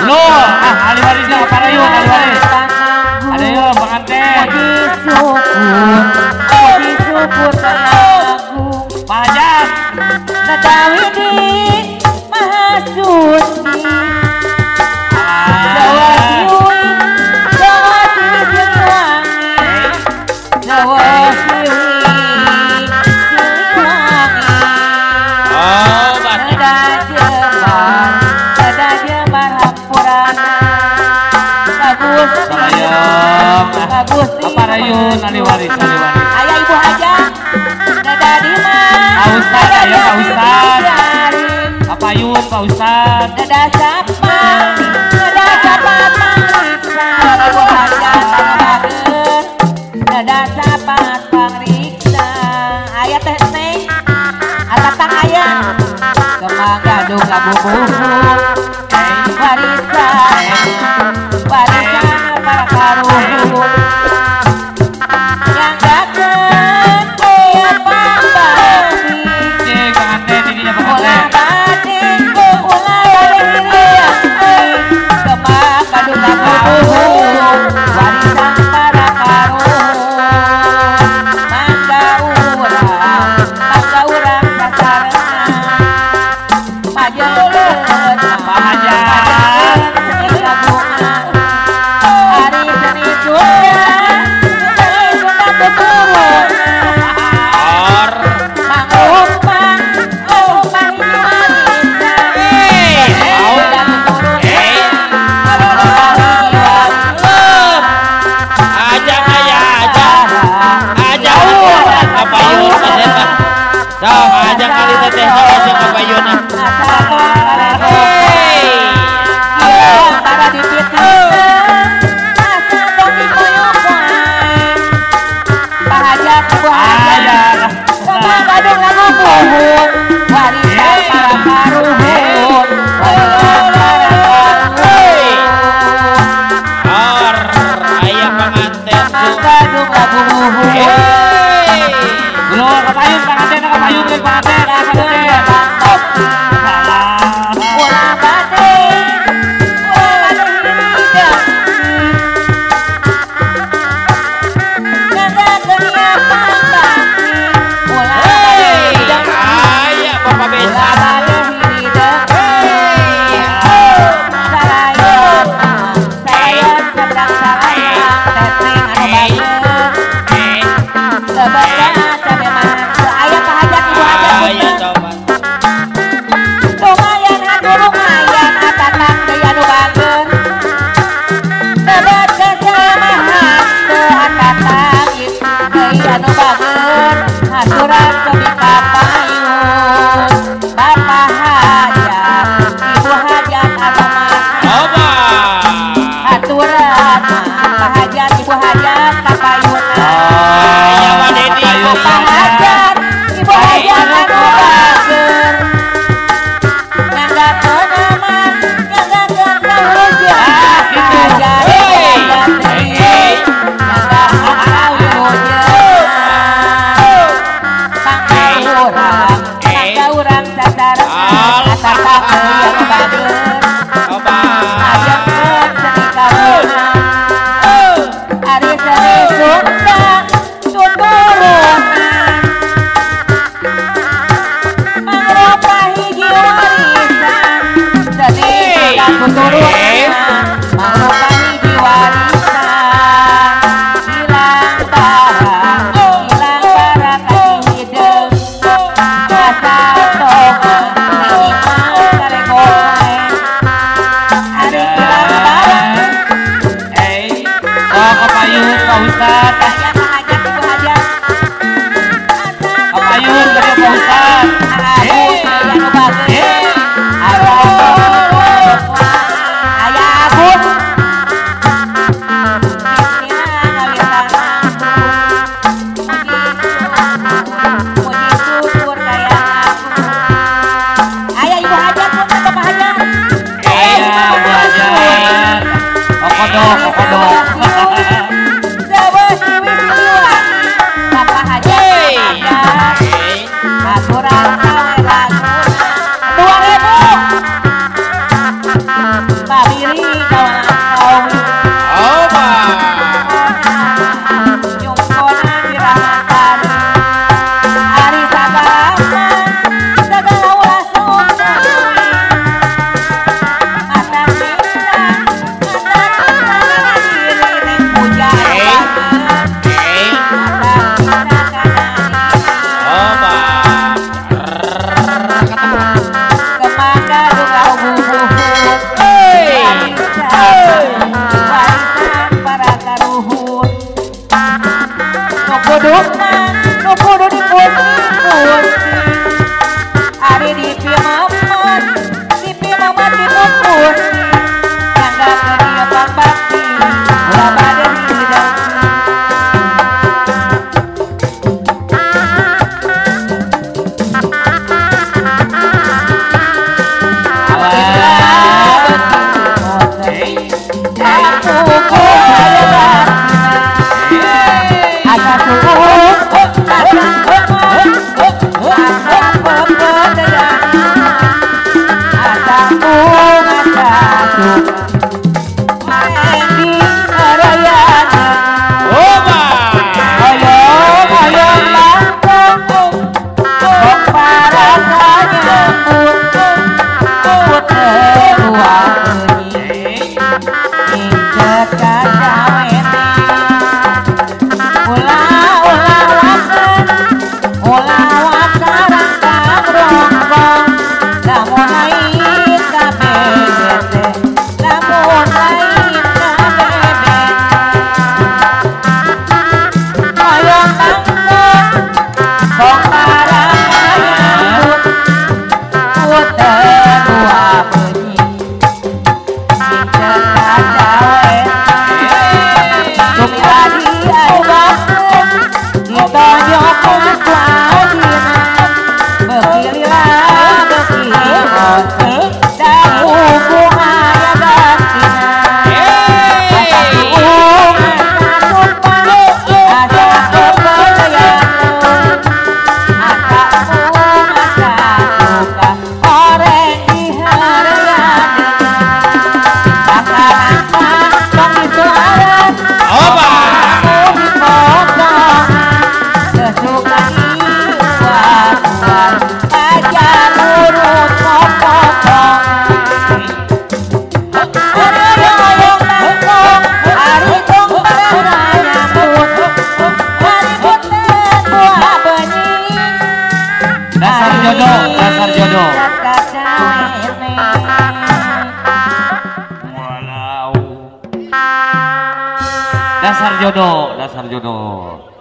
Lo, ahli warisnya para yuk, ahli waris. Ada yuk, pengantin. Puji syukur lagu Pajak. Nadawi di Mahasudi Jawa Siwi Jawa Siliwangi Jawa Siwi Siliwangi Nada Jembar Hampurana Bagus Bagus Para yuk, ahli waris, ahli waris. Ayah ibu aja Nada Dima Pak Ustad, ayo Pak Ustad. Pak Payun, Pak Ustad. Dada siapa? Dada siapa pangriksa? Ibu hajat pangabageun. Dada siapa pangriksa? Aya teh neng, atatang aya. Kembang gadung labu buhung. Warisan, warisan para karuhun. Yang dateng dia pambali. Cek pengantin, ininya Ulah pengantin. batin, ulah liriang, kembang gadung labu buhung, warisan para karuhun. Mangga urang sasarana, majeun Pajak. seni lagungan, hari seni Sunda, seni Sunda tuturun. Mangumpang, mangumpang Ajak kali teteh ajak apa yuna. Para dipitnah, asa dong dikoyok-koyok. Pak Hajat, Ibu Hajat, Kembang gadung lagu buhung, warisan para karuhun, warisan para karuhun. Ayah pengantin Kembang gadung lagu buhung. Lo kapayun pengantin, kapayun ke pengantin, pengantin. Ulah batin, hidup. Jaga dunia pambakti, ulah batin hidup. ayah bapak Ulah besa. batin hidup. Sarayam, sarayam seberang sarayam, tetring anu bageun. Seberang cabe mantu, aya Pak Hajat, Ibu Hajat, Ayah punten. coba. Lumayan atuh lumayan atatang deui anu bageun. Tebet kesamahan teu atatang deui anu bageun. Haturan kebi kapayun. Bapak Hajat, Ibu Hajat anu maha. Coba. Haturan Bapak Hajat, Ibu Hajat kapayunan. Ayah wadedi. Bapak Hajat, Ibu Hajat anu bageun. Nyangga teunaman, nyangga keur kahujan. Hajat hajat deui, nyangga kahujan. Mangga urang sasarengan, atatang deui anu bageun. Coba. Ayeuna seni kawinan, ari seni Sunda tuturunan. Mangrupa hiji warisan, seni Sunda tuturunan. Mangrupa hiji warisan, hilang bara kasih hideung. Asa tongan, nyimak karegoeng. Ari hilang bara, Oh kapayun Pak Ustad. aya Pak Hajat, Ibu Hajat. Kapayun ke Pak Ustad. Agus anu bageun. Aya Agus. Bismillah ngawitan aku. Puji syukur kaya aku. Aya Ibu Hajat, punten Bapak Hajat. Iya, Bu Hajat. Kokodok, kokodok. Jawa Siwi nu kudu diputing ari dipimamat diputing nyangga ke dia bakti ulah bade hidang dasar jodoh. Walau dasar jodoh